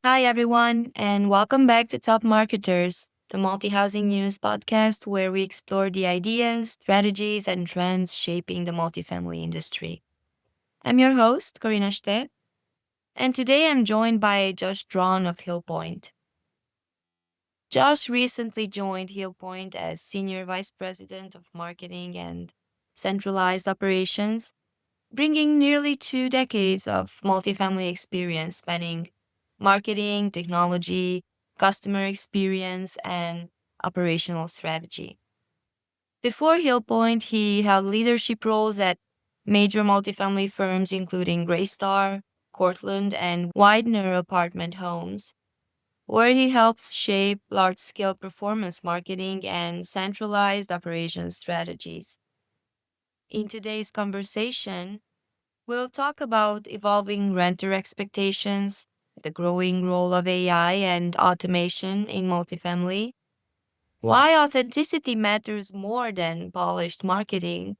Hi, everyone, and welcome back to Top Marketers, the multi housing news podcast where we explore the ideas, strategies, and trends shaping the multifamily industry. I'm your host, Corina Stef, and today I'm joined by Josh Draughn of Hillpointe. Josh recently joined Hillpointe as Senior Vice President of Marketing and Centralized Operations, bringing nearly 2 decades of multifamily experience spanning marketing, technology, customer experience, and operational strategy. Before Hillpoint, he held leadership roles at major multifamily firms including Greystar, Cortland, and Widener Apartment Homes, where he helps shape large scale performance marketing and centralized operations strategies. In today's conversation, we'll talk about evolving renter expectations, the growing role of AI and automation in multifamily, why authenticity matters more than polished marketing,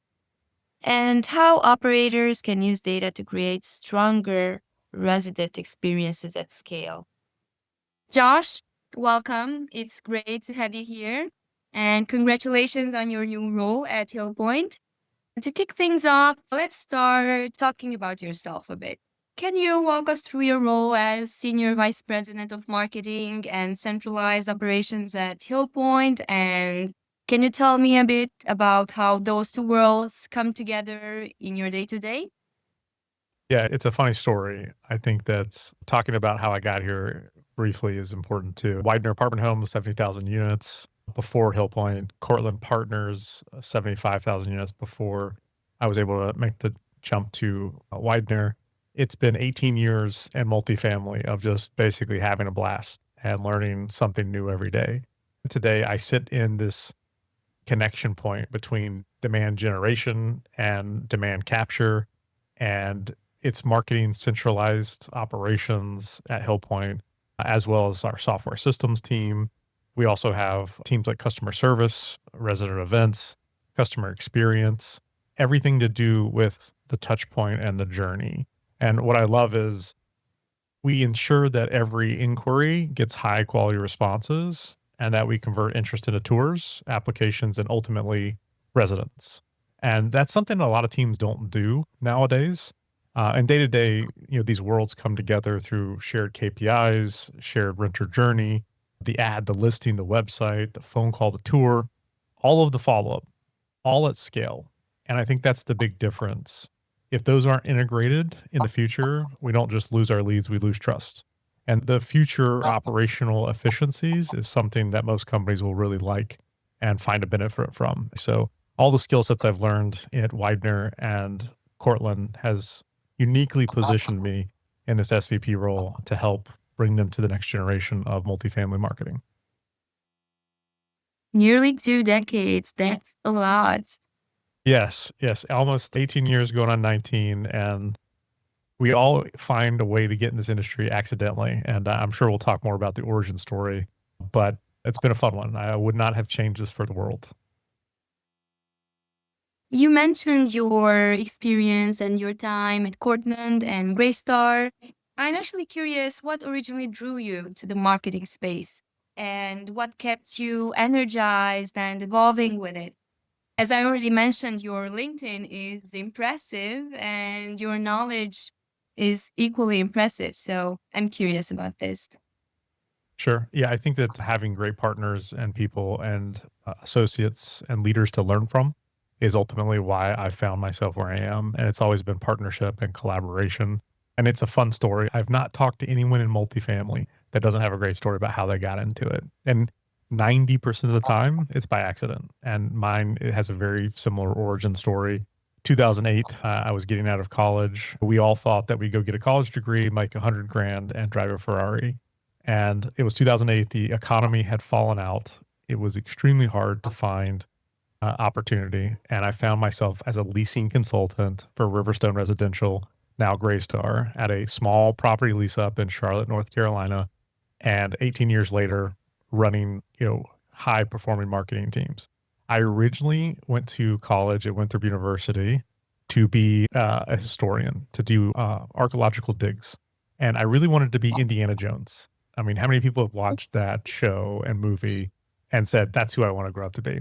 and how operators can use data to create stronger resident experiences at scale. Josh, welcome. It's great to have you here. And congratulations on your new role at Hillpoint. To kick things off, let's start talking about yourself a bit. Can you walk us through your role as Senior Vice President of Marketing and Centralized Operations at Hillpoint? And can you tell me a bit about how those two worlds come together in your day to day? Yeah, it's a funny story. I think that talking about how I got here briefly is important too. Widener Apartment Homes, 70,000 units before Hillpoint. Cortland Partners, 75,000 units before I was able to make the jump to Widener. It's been 18 years in multifamily of just basically having a blast and learning something new every day. Today, I sit in this connection point between demand generation and demand capture, and it's marketing centralized operations at Hillpointe, as well as our software systems team. We also have teams like customer service, resident events, customer experience, everything to do with the touch point and the journey. And what I love is we ensure that every inquiry gets high quality responses and that we convert interest into tours, applications, and ultimately residents. And that's something a lot of teams don't do nowadays. And day to day, these worlds come together through shared KPIs, shared renter journey, the ad, the listing, the website, the phone call, the tour, all of the follow up, all at scale. And I think that's the big difference. If those aren't integrated in the future, we don't just lose our leads, we lose trust. And the future operational efficiencies is something that most companies will really like and find a benefit from. So all the skill sets I've learned at Widener and Cortland has uniquely positioned me in this SVP role to help bring them to the next generation of multifamily marketing. Nearly 2 decades. That's a lot. Yes, almost 18 years going on 19, and we all find a way to get in this industry accidentally. And I'm sure we'll talk more about the origin story, but it's been a fun one. I would not have changed this for the world. You mentioned your experience and your time at Cortland and Greystar. I'm actually curious what originally drew you to the marketing space and what kept you energized and evolving with it. As I already mentioned, your LinkedIn is impressive and your knowledge is equally impressive. So I'm curious about this. Sure. Yeah, I think that having great partners and people and associates and leaders to learn from is ultimately why I found myself where I am. And it's always been partnership and collaboration. And it's a fun story. I've not talked to anyone in multifamily that doesn't have a great story about how they got into it. And 90% of the time, it's by accident. And mine, it has a very similar origin story. 2008, I was getting out of college. We all thought that we'd go get a college degree, make 100 grand, and drive a Ferrari. And it was 2008. The economy had fallen out. It was extremely hard to find opportunity. And I found myself as a leasing consultant for Riverstone Residential, now Greystar, at a small property lease up in Charlotte, North Carolina. And 18 years later, running, high performing marketing teams. I originally went to college at Winthrop University to be a historian, to do archaeological digs. And I really wanted to be Indiana Jones. I mean, how many people have watched that show and movie and said, that's who I want to grow up to be?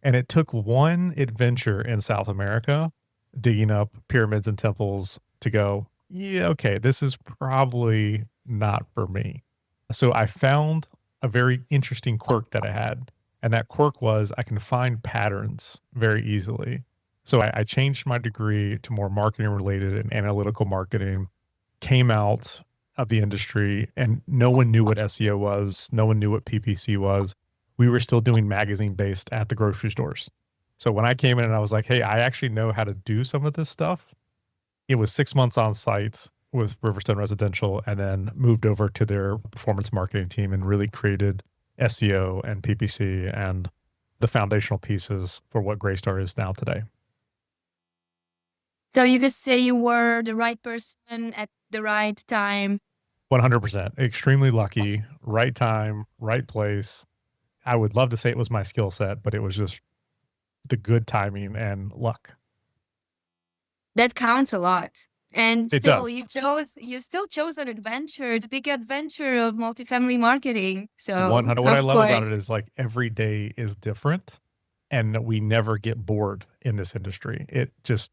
And it took one adventure in South America, digging up pyramids and temples to go, yeah, okay, this is probably not for me. So I found a very interesting quirk that I had. And that quirk was I can find patterns very easily. So I changed my degree to more marketing related and analytical marketing, came out of the industry, and no one knew what SEO was. No one knew what PPC was. We were still doing magazine based at the grocery stores. So when I came in and I was like, hey, I actually know how to do some of this stuff, it was 6 months on site with Riverstone Residential and then moved over to their performance marketing team and really created SEO and PPC and the foundational pieces for what Greystar is now today. So you could say you were the right person at the right time. 100%. Extremely lucky, right time, right place. I would love to say it was my skill set, but it was just the good timing and luck. That counts a lot. And It still, does. you still chose an adventure, the big adventure of multifamily marketing. So, 100. What I of love about it course. is like every day is different and we never get bored in this industry. It just,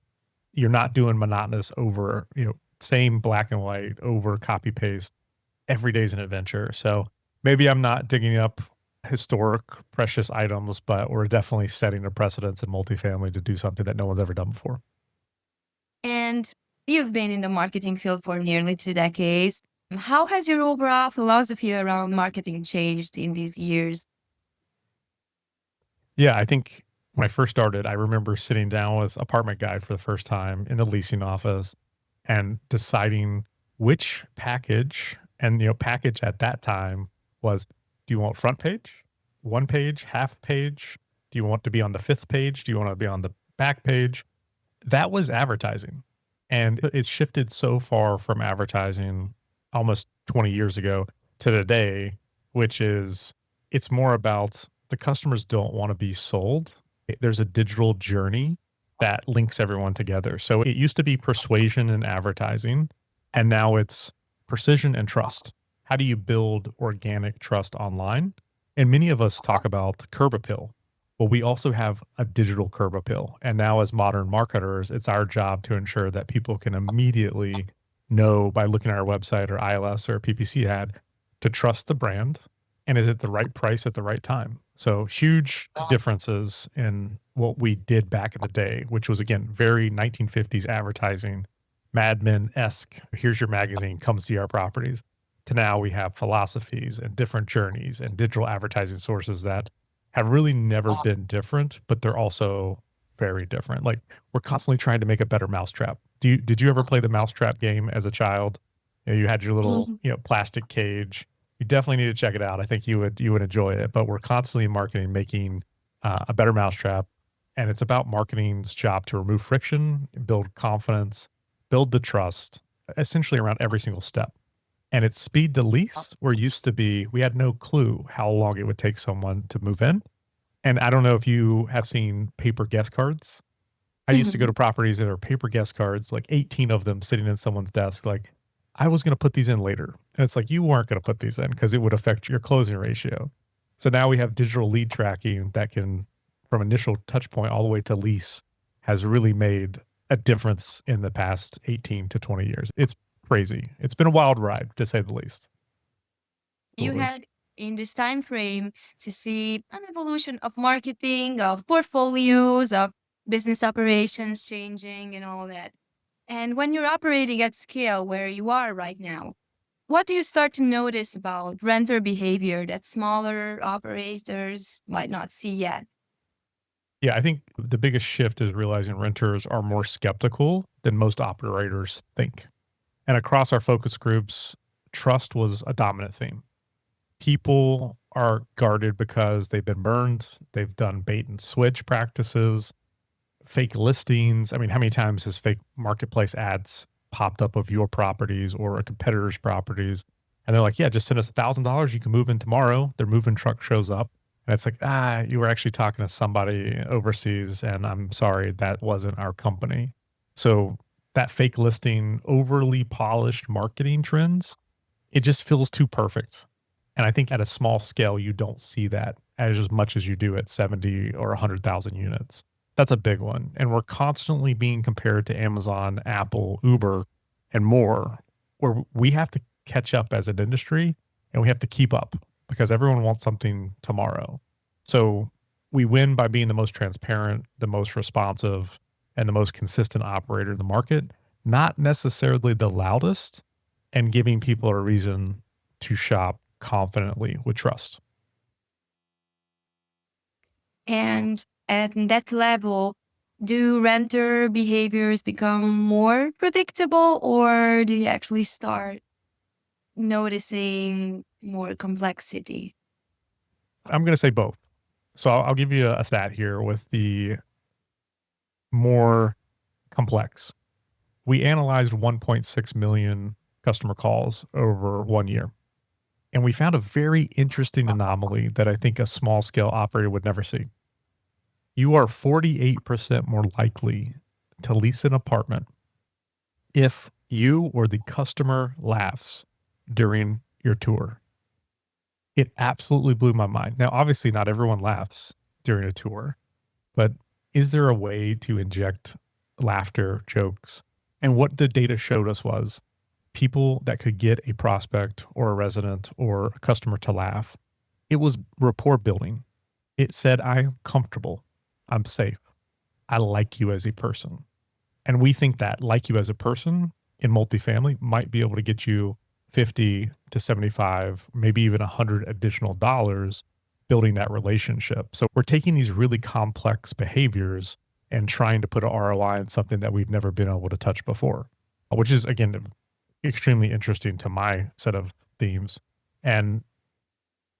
you're not doing monotonous over, same black and white over copy paste. Every day's an adventure. So maybe I'm not digging up historic precious items, but we're definitely setting a precedence in multifamily to do something that no one's ever done before. And you've been in the marketing field for nearly 2 decades. How has your overall philosophy around marketing changed in these years? Yeah, I think when I first started, I remember sitting down with Apartment Guide for the first time in the leasing office and deciding which package, and package at that time was, do you want front page, one page, half page? Do you want to be on the fifth page? Do you want to be on the back page? That was advertising. And it shifted so far from advertising almost 20 years ago to today, which is it's more about the customers don't want to be sold. There's a digital journey that links everyone together. So it used to be persuasion and advertising, and now it's precision and trust. How do you build organic trust online? And many of us talk about curb appeal. Well, we also have a digital curb appeal. And now as modern marketers, it's our job to ensure that people can immediately know by looking at our website or ILS or a PPC ad to trust the brand. And is it the right price at the right time? So huge differences in what we did back in the day, which was again, very 1950s advertising, Mad Men-esque. Here's your magazine, come see our properties. To now we have philosophies and different journeys and digital advertising sources that have really never been different, but they're also very different. Like we're constantly trying to make a better mousetrap. Did you ever play the mousetrap game as a child? You had your little, Mhm. plastic cage. You definitely need to check it out. I think you would enjoy it. But we're constantly marketing, making a better mousetrap, and it's about marketing's job to remove friction, build confidence, build the trust, essentially around every single step. And it's speed to lease, where used to be we had no clue how long it would take someone to move in. And I don't know if you have seen paper guest cards. I used to go to Mhm. properties that are paper guest cards, like 18 of them sitting in someone's desk. Like, I was going to put these in later. And it's like, you weren't going to put these in because it would affect your closing ratio. So now we have digital lead tracking that can, from initial touch point all the way to lease, has really made a difference in the past 18 to 20 years. It's crazy. It's been a wild ride, to say the least. You Absolutely. had in this time frame to see an evolution of marketing, of portfolios, of business operations changing and all that. And when you're operating at scale where you are right now, what do you start to notice about renter behavior that smaller operators might not see yet? Yeah, I think the biggest shift is realizing renters are more skeptical than most operators think. And across our focus groups, trust was a dominant theme. People are guarded because they've been burned, they've done bait and switch practices, fake listings. I mean, how many times has fake marketplace ads popped up of your properties or a competitor's properties? And they're like, yeah, just send us $1,000. You can move in tomorrow. Their moving truck shows up. And it's like, you were actually talking to somebody overseas. And I'm sorry, that wasn't our company. So that fake listing, overly polished marketing trends, it just feels too perfect. And I think at a small scale, you don't see that as much as you do at 70 or 100,000 units. That's a big one. And we're constantly being compared to Amazon, Apple, Uber, and more, where we have to catch up as an industry and we have to keep up because everyone wants something tomorrow. So we win by being the most transparent, the most responsive, and the most consistent operator in the market, not necessarily the loudest, and giving people a reason to shop confidently with trust. And at that level, do renter behaviors become more predictable, or do you actually start noticing more complexity? I'm going to say both. So I'll give you a stat here with the more complex. We analyzed 1.6 million customer calls over 1 year. And we found a very interesting anomaly that I think a small scale operator would never see. You are 48% more likely to lease an apartment if you or the customer laughs during your tour. It absolutely blew my mind. Now, obviously, not everyone laughs during a tour, but is there a way to inject laughter, jokes? And what the data showed us was people that could get a prospect or a resident or a customer to laugh, it was rapport building. It said, I'm comfortable. I'm safe. I like you as a person. And we think that like you as a person in multifamily might be able to get you 50 to 75, maybe even 100 additional dollars building that relationship. So we're taking these really complex behaviors and trying to put an ROI on something that we've never been able to touch before, which is, again, extremely interesting to my set of themes. And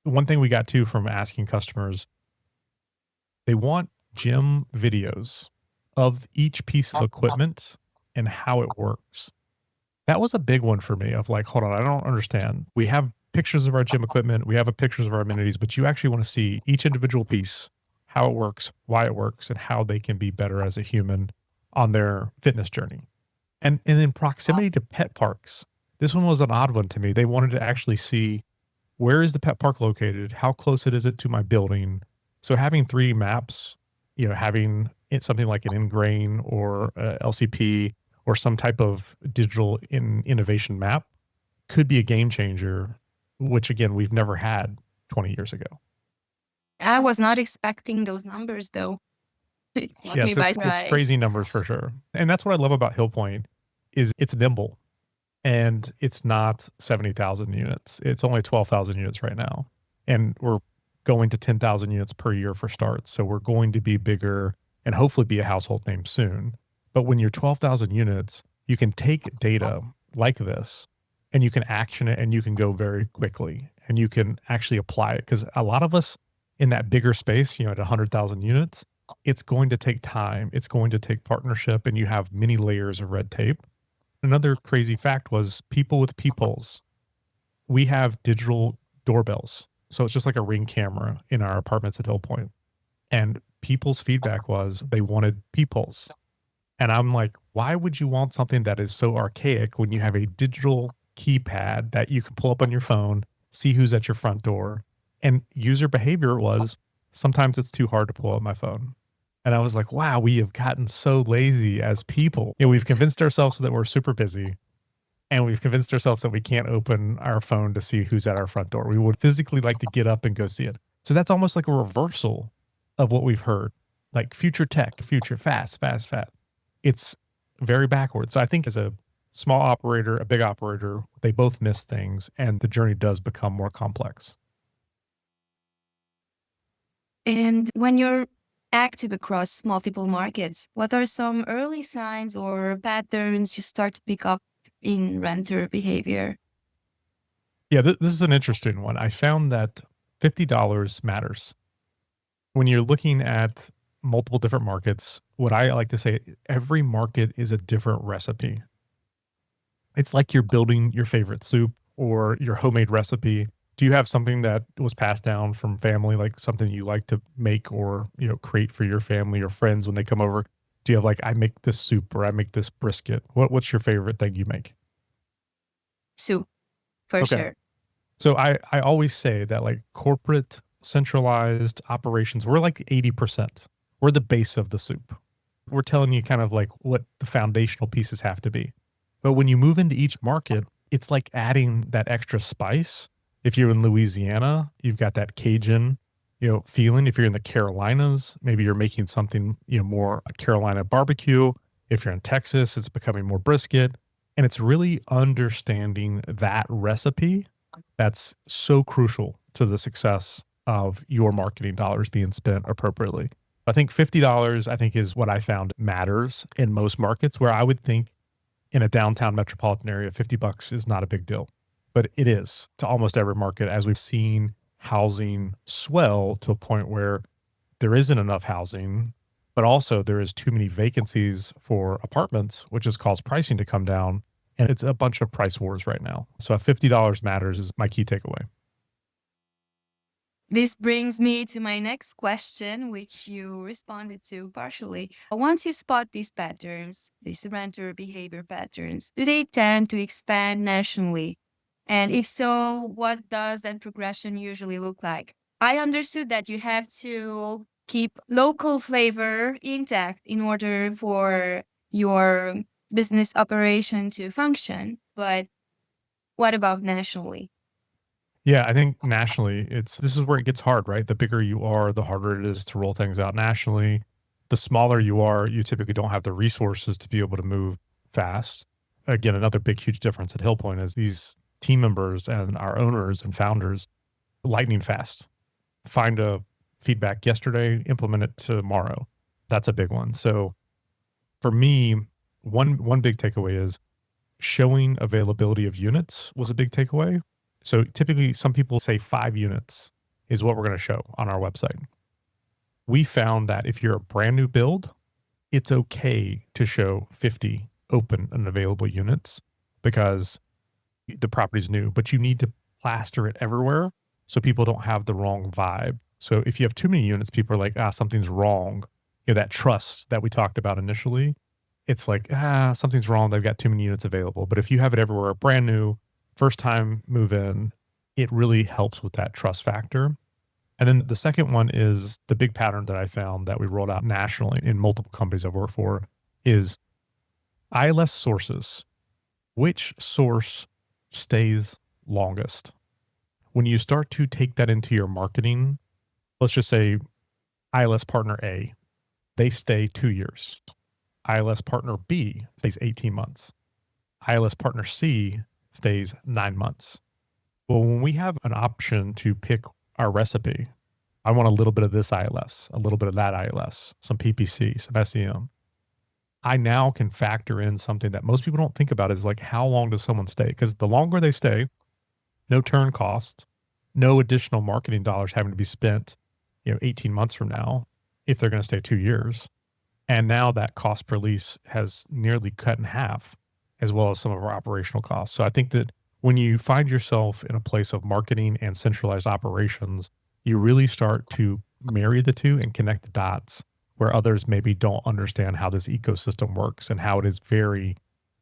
one thing we got too from asking customers, they want gym videos of each piece of equipment and how it works. That was a big one for me of like, hold on, I don't understand. We have pictures of our gym equipment, we have pictures of our amenities, but you actually want to see each individual piece, how it works, why it works, and how they can be better as a human on their fitness journey. And in proximity to pet parks, this one was an odd one to me. They wanted to actually see where is the pet park located? How close is it to my building? So having 3 maps, having something like an Ingrain or LCP or some type of digital innovation map could be a game changer, which again, we've never had 20 years ago. I was not expecting those numbers though. Yes, it's crazy numbers for sure. And that's what I love about Hillpointe is it's nimble. And it's not 70,000 units. It's only 12,000 units right now. And we're going to 10,000 units per year for starts. So we're going to be bigger and hopefully be a household name soon. But when you're 12,000 units, you can take data like this and you can action it and you can go very quickly and you can actually apply it. Because a lot of us in that bigger space, at 100,000 units, it's going to take time. It's going to take partnership and you have many layers of red tape. Another crazy fact was people with peepholes. We have digital doorbells. So it's just like a Ring camera in our apartments at Hillpointe. And people's feedback was they wanted peepholes. And I'm like, why would you want something that is so archaic when you have a digital keypad that you can pull up on your phone, see who's at your front door? And user behavior was sometimes it's too hard to pull up my phone. And I was like, wow, we have gotten so lazy as people. We've convinced ourselves that we're super busy and we've convinced ourselves that we can't open our phone to see who's at our front door. We would physically like to get up and go see it. So that's almost like a reversal of what we've heard, like future tech, future fast. It's very backwards. So I think as a small operator, a big operator, they both miss things and the journey does become more complex. And when you're active across multiple markets, what are some early signs or patterns you start to pick up in renter behavior? Yeah, this is an interesting one. I found that $50 matters. When you're looking at multiple different markets, what I like to say, every market is a different recipe. It's like you're building your favorite soup or your homemade recipe. Do you have something that was passed down from family, like something you like to make or, create for your family or friends when they come over? Do you have like, I make this soup or I make this brisket? What's your favorite thing you make? Soup, for Okay. sure. So I always say that like corporate centralized operations, we're like 80%. We're the base of the soup. We're telling you kind of like what the foundational pieces have to be. But when you move into each market, it's like adding that extra spice. If you're in Louisiana, you've got that Cajun, feeling. If you're in the Carolinas, maybe you're making something, more Carolina barbecue. If you're in Texas, it's becoming more brisket. And it's really understanding that recipe that's so crucial to the success of your marketing dollars being spent appropriately. I think $50, I think, is what I found matters in most markets, where I would think in a downtown metropolitan area, $50 is not a big deal. But it is to almost every market, as we've seen housing swell to a point where there isn't enough housing, but also there is too many vacancies for apartments, which has caused pricing to come down. And it's a bunch of price wars right now. So if $50 matters is my key takeaway. This brings me to my next question, which you responded to partially. Once you spot these patterns, these renter behavior patterns, do they tend to expand nationally? And if so, what does that progression usually look like? I understood that you have to keep local flavor intact in order for your business operation to function, but what about nationally? Yeah, I think nationally, this is where it gets hard, right? The bigger you are, the harder it is to roll things out nationally. The smaller you are, you typically don't have the resources to be able to move fast. Again, another big, huge difference at Hillpointe is these team members and our owners and founders, lightning fast. Find a feedback yesterday, implement it tomorrow. That's a big one. So for me, one big takeaway is showing availability of units was a big takeaway. So typically, some people say 5 units is what we're going to show on our website. We found that if you're a brand new build, it's okay to show 50 open and available units because the property's new, but you need to plaster it everywhere so people don't have the wrong vibe. So if you have too many units, people are like, something's wrong. That trust that we talked about initially, it's like, something's wrong. They've got too many units available. But if you have it everywhere, brand new, first time move in, it really helps with that trust factor. And then the second one is the big pattern that I found that we rolled out nationally in multiple companies I've worked for is ILS sources. Which source stays longest? When you start to take that into your marketing, let's just say ILS partner A, they stay 2 years. ILS partner B stays 18 months. ILS partner C stays 9 months. Well, when we have an option to pick our recipe, I want a little bit of this ILS, a little bit of that ILS, some PPC, some SEM. I now can factor in something that most people don't think about is like, how long does someone stay? Because the longer they stay, no turn costs, no additional marketing dollars having to be spent, 18 months from now, if they're going to stay 2 years. And now that cost per lease has nearly cut in half, as well as some of our operational costs. So I think that when you find yourself in a place of marketing and centralized operations, you really start to marry the two and connect the dots where others maybe don't understand how this ecosystem works and how it is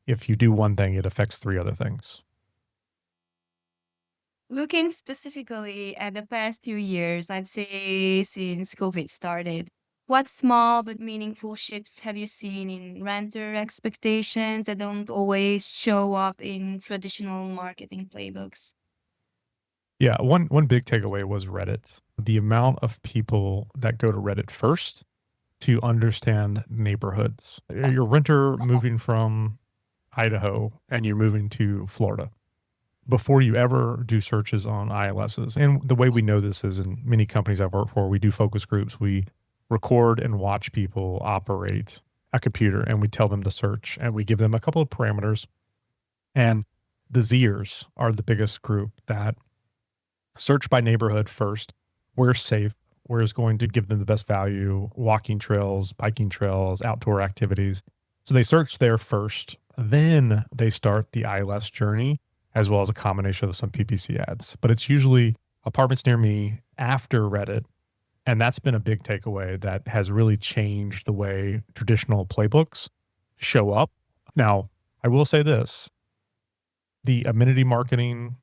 if you do one thing, it affects 3 other things. Looking specifically at the past few years, I'd say since COVID started, what small but meaningful shifts have you seen in renter expectations that don't always show up in traditional marketing playbooks? Yeah, one big takeaway was Reddit. The amount of people that go to Reddit first to understand neighborhoods. You're a renter moving from Idaho and you're moving to Florida before you ever do searches on ILSs. And the way we know this is in many companies I've worked for, we do focus groups. We record and watch people operate a computer and we tell them to search and we give them a couple of parameters. And the Zers are the biggest group that search by neighborhood first. Where's safe? Where's going to give them the best value? Walking trails, biking trails, outdoor activities. So they search there first. Then they start the ILS journey, as well as a combination of some PPC ads. But it's usually apartments near me after Reddit. And that's been a big takeaway that has really changed the way traditional playbooks show up. Now, I will say this, the amenity marketing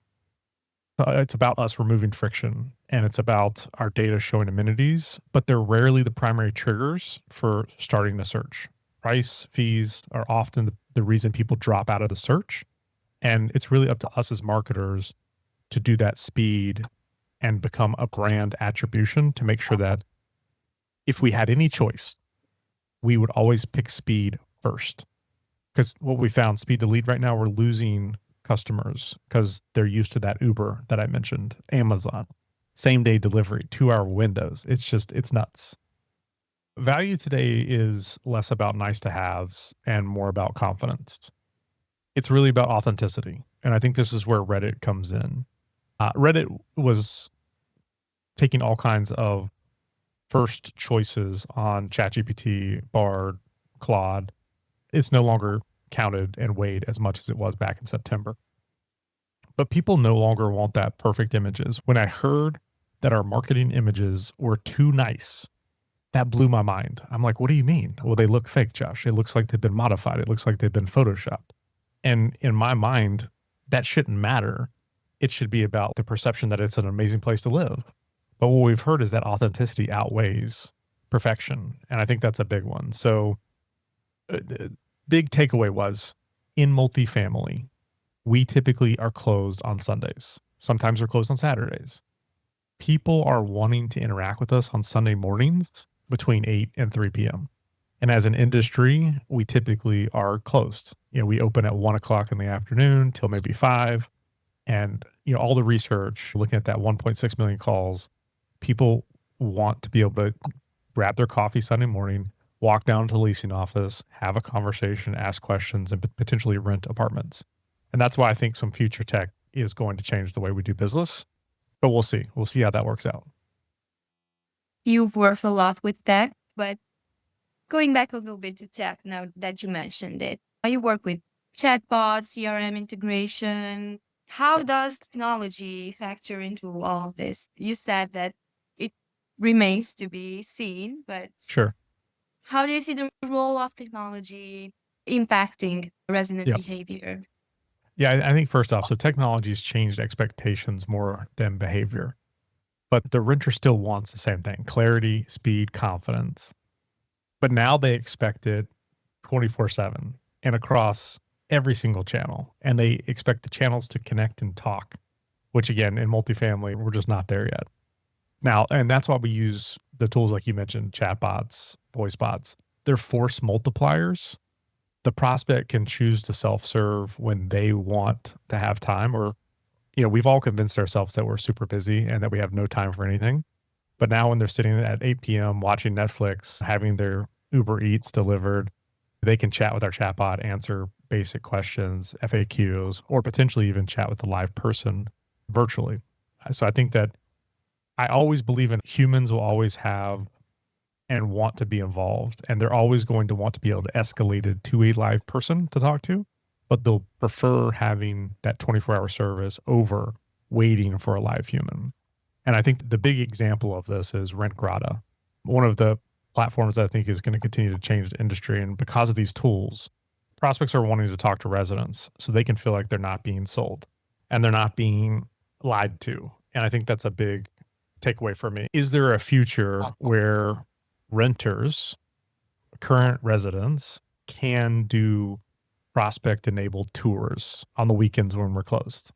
It's about us removing friction, and it's about our data showing amenities, but they're rarely the primary triggers for starting a search. Price, fees are often the reason people drop out of the search. And it's really up to us as marketers to do that speed and become a brand attribution to make sure that if we had any choice, we would always pick speed first. Because what we found, speed to lead right now, we're losing customers because they're used to that Uber that I mentioned, Amazon, same day delivery, 2 hour windows. It's nuts. Value today is less about nice to haves and more about confidence. It's really about authenticity. And I think this is where Reddit comes in. Reddit was taking all kinds of first choices on ChatGPT, Bard, Claude. It's no longer counted and weighed as much as it was back in September. But people no longer want that perfect images. When I heard that our marketing images were too nice, that blew my mind. I'm like, what do you mean? Well, they look fake, Josh. It looks like they've been modified. It looks like they've been photoshopped. And in my mind, that shouldn't matter. It should be about the perception that it's an amazing place to live. But what we've heard is that authenticity outweighs perfection. And I think that's a big one. So, the big takeaway was in multifamily, we typically are closed on Sundays. Sometimes we're closed on Saturdays. People are wanting to interact with us on Sunday mornings between 8 and 3 p.m. And as an industry, we typically are closed. We open at 1 o'clock in the afternoon till maybe 5. And, all the research, looking at that 1.6 million calls, people want to be able to grab their coffee Sunday morning, walk down to the leasing office, have a conversation, ask questions, and potentially rent apartments. And that's why I think some future tech is going to change the way we do business. But we'll see. We'll see how that works out. You've worked a lot with tech, but going back a little bit to tech now that you mentioned it, you work with chatbots, CRM integration. How does technology factor into all of this? You said that it remains to be seen, but Sure. how do you see the role of technology impacting resident Yeah. behavior? Yeah. I think first off, so technology's changed expectations more than behavior, but the renter still wants the same thing: clarity, speed, confidence. But now they expect it 24/7 and across every single channel. And they expect the channels to connect and talk, which again, in multifamily, we're just not there yet. Now, and that's why we use the tools like you mentioned, chatbots, voice bots. They're force multipliers. The prospect can choose to self-serve when they want to have time, or, we've all convinced ourselves that we're super busy and that we have no time for anything. But now when they're sitting at 8 p.m. watching Netflix, having their Uber Eats delivered, they can chat with our chatbot, answer basic questions, FAQs, or potentially even chat with a live person virtually. So I think that I always believe in humans will always have and want to be involved, and they're always going to want to be able to escalate it to a live person to talk to, but they'll prefer having that 24-hour service over waiting for a live human. And I think the big example of this is Rent Grata, one of the platforms that I think is going to continue to change the industry. And because of these tools, prospects are wanting to talk to residents so they can feel like they're not being sold and they're not being lied to. And I think that's a big takeaway for me. Is there a future where renters, current residents, can do prospect enabled tours on the weekends when we're closed?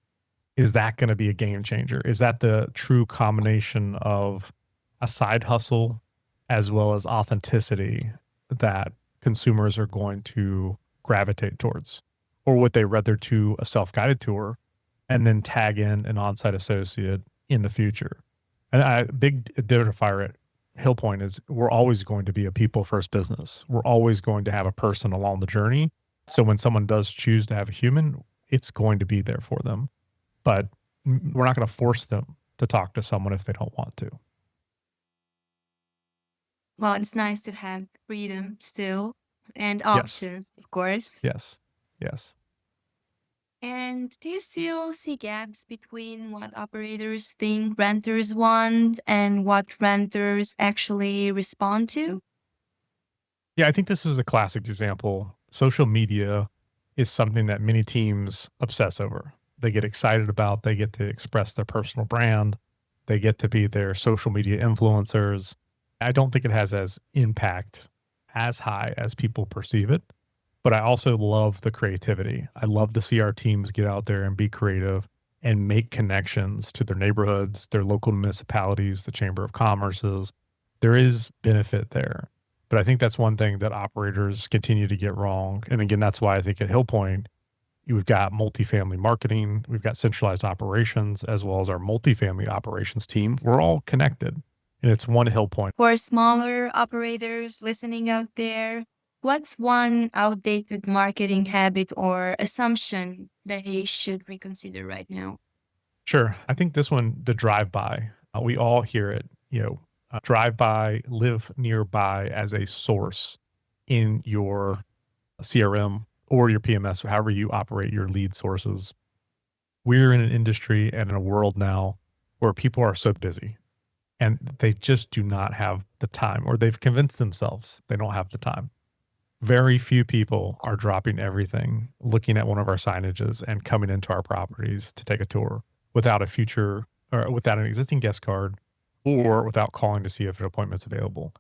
Is that going to be a game changer? Is that the true combination of a side hustle as well as authenticity that consumers are going to gravitate towards? Or would they rather do a self-guided tour and then tag in an on-site associate in the future? And a big identifier at Hillpointe is we're always going to be a people first business. We're always going to have a person along the journey. So when someone does choose to have a human, it's going to be there for them. But we're not going to force them to talk to someone if they don't want to. Well, it's nice to have freedom still and Yes. options, of course. Yes. Yes. And do you still see gaps between what operators think renters want and what renters actually respond to? Yeah, I think this is a classic example. Social media is something that many teams obsess over. they get excited about, they get to express their personal brand, they get to be their social media influencers. I don't think it has as impact as high as people perceive it, but I also love the creativity. I love to see our teams get out there and be creative and make connections to their neighborhoods, their local municipalities, the Chamber of Commerce's. There is benefit there. But I think that's one thing that operators continue to get wrong. And again, that's why I think at Hillpointe, we've got multifamily marketing, we've got centralized operations, as well as our multifamily operations team. We're all connected, and it's one Hillpointe. For smaller operators listening out there, what's one outdated marketing habit or assumption they should reconsider right now? Sure. I think this one, the drive by, we all hear it, drive by, live nearby as a source in your CRM or your PMS, or however you operate your lead sources. We're in an industry and in a world now where people are so busy and they just do not have the time, or they've convinced themselves they don't have the time. Very few people are dropping everything, looking at one of our signages and coming into our properties to take a tour without a future or without an existing guest card or without calling to see if an appointment's available.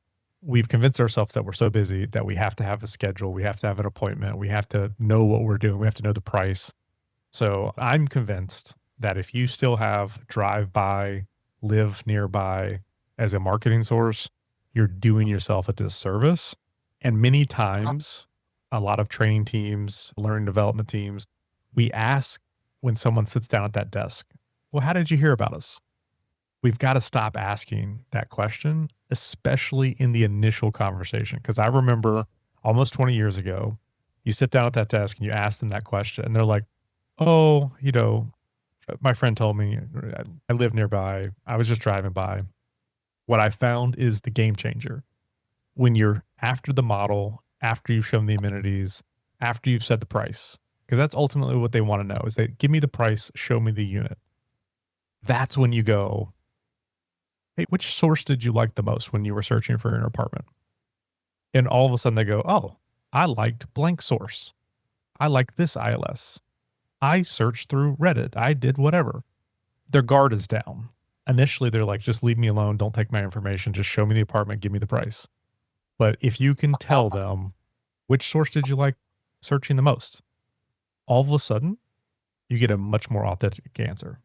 We've convinced ourselves that we're so busy that we have to have a schedule, we have to have an appointment, we have to know what we're doing, we have to know the price. So I'm convinced that if you still have drive by, live nearby as a marketing source, you're doing yourself a disservice. And many times, a lot of training teams, learning development teams, we ask when someone sits down at that desk, well, how did you hear about us? We've got to stop asking that question, especially in the initial conversation. Because I remember almost 20 years ago, you sit down at that desk and you ask them that question, and they're like, oh, my friend told me I live nearby. I was just driving by. What I found is the game changer. When you're after the model, after you've shown the amenities, after you've said the price, because that's ultimately what they want to know is they give me the price, show me the unit. That's when you go, hey, which source did you like the most when you were searching for an apartment? And all of a sudden they go, oh, I liked blank source. I like this ILS. I searched through Reddit. I did whatever. Their guard is down. Initially, they're like, just leave me alone. Don't take my information. Just show me the apartment. Give me the price. But if you can tell them which source did you like searching the most, all of a sudden, you get a much more authentic answer.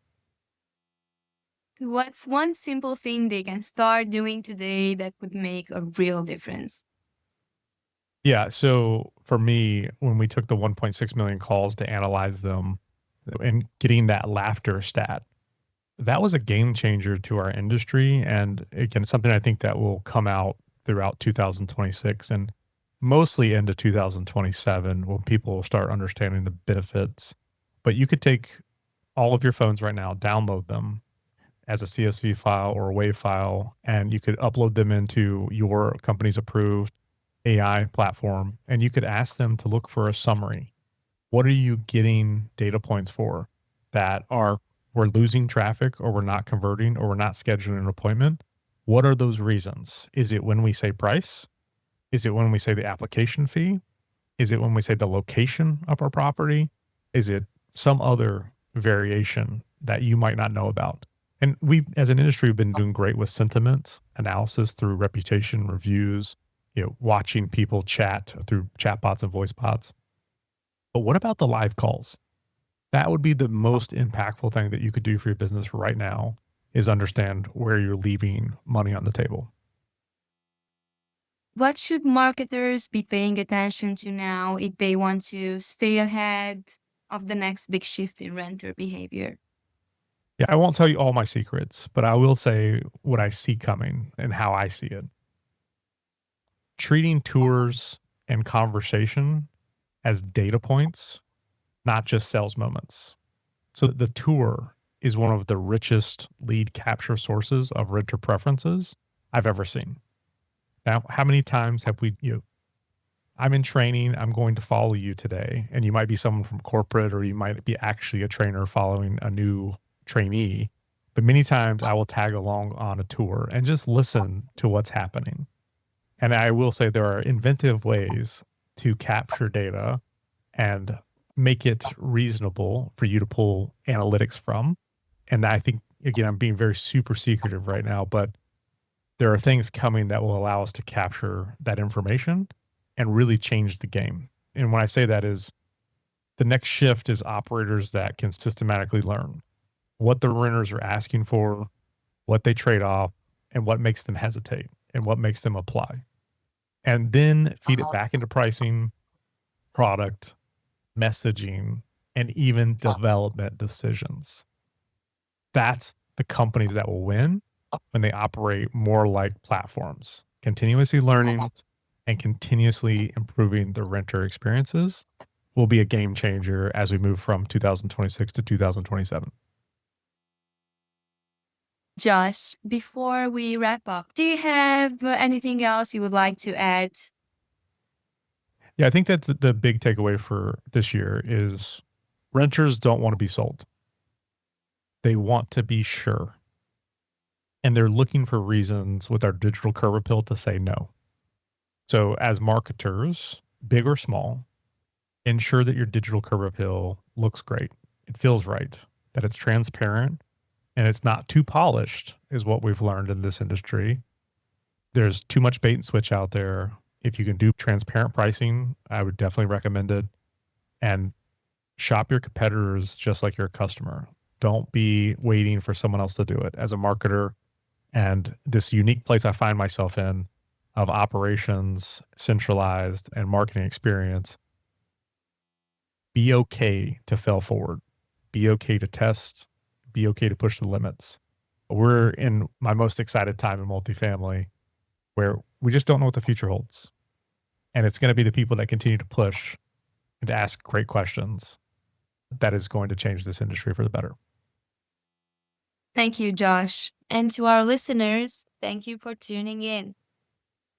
What's one simple thing they can start doing today that would make a real difference? Yeah. So for me, when we took the 1.6 million calls to analyze them and getting that laughter stat, that was a game changer to our industry. And again, something I think that will come out throughout 2026 and mostly into 2027 when people will start understanding the benefits. But you could take all of your phones right now, download them as a CSV file or a WAV file, and you could upload them into your company's approved AI platform, and you could ask them to look for a summary. What are you getting data points for that are we're losing traffic or we're not converting or we're not scheduling an appointment? What are those reasons? Is it when we say price? Is it when we say the application fee? Is it when we say the location of our property? Is it some other variation that you might not know about? And we, as an industry, have been doing great with sentiment analysis through reputation reviews, watching people chat through chatbots and voice bots. But what about the live calls? That would be the most impactful thing that you could do for your business right now is understand where you're leaving money on the table. What should marketers be paying attention to now if they want to stay ahead of the next big shift in renter behavior? Yeah, I won't tell you all my secrets, but I will say what I see coming and how I see it. Treating tours and conversation as data points, not just sales moments. So the tour is one of the richest lead capture sources of renter preferences I've ever seen. Now, how many times have I'm in training, I'm going to follow you today, and you might be someone from corporate or you might be actually a trainer following a new trainee, but many times I will tag along on a tour and just listen to what's happening. And I will say there are inventive ways to capture data and make it reasonable for you to pull analytics from. And I think, again, I'm being very super secretive right now, but there are things coming that will allow us to capture that information and really change the game. And when I say that is the next shift is operators that can systematically learn what the renters are asking for, what they trade off, and what makes them hesitate and what makes them apply. And then feed it back into pricing, product, messaging, and even development decisions. That's the companies that will win when they operate more like platforms, continuously learning and continuously improving the renter experiences will be a game changer as we move from 2026 to 2027. Josh, before we wrap up, do you have anything else you would like to add? Yeah, I think that the big takeaway for this year is renters don't want to be sold. They want to be sure. And they're looking for reasons with our digital curb appeal to say no. So as marketers, big or small, ensure that your digital curb appeal looks great. It feels right, that it's transparent and it's not too polished is what we've learned in this industry. There's too much bait and switch out there. If you can do transparent pricing, I would definitely recommend it. And shop your competitors just like you're a customer. Don't be waiting for someone else to do it. As a marketer, and this unique place I find myself in of operations, centralized, and marketing experience, be okay to fail forward. Be okay to test. Be okay to push the limits. We're in my most excited time in multifamily where we just don't know what the future holds. And it's going to be the people that continue to push and to ask great questions that is going to change this industry for the better. Thank you, Josh. And to our listeners, thank you for tuning in.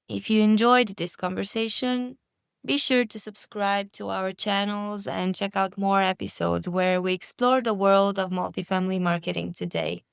If you enjoyed this conversation, be sure to subscribe to our channels and check out more episodes where we explore the world of multifamily marketing today.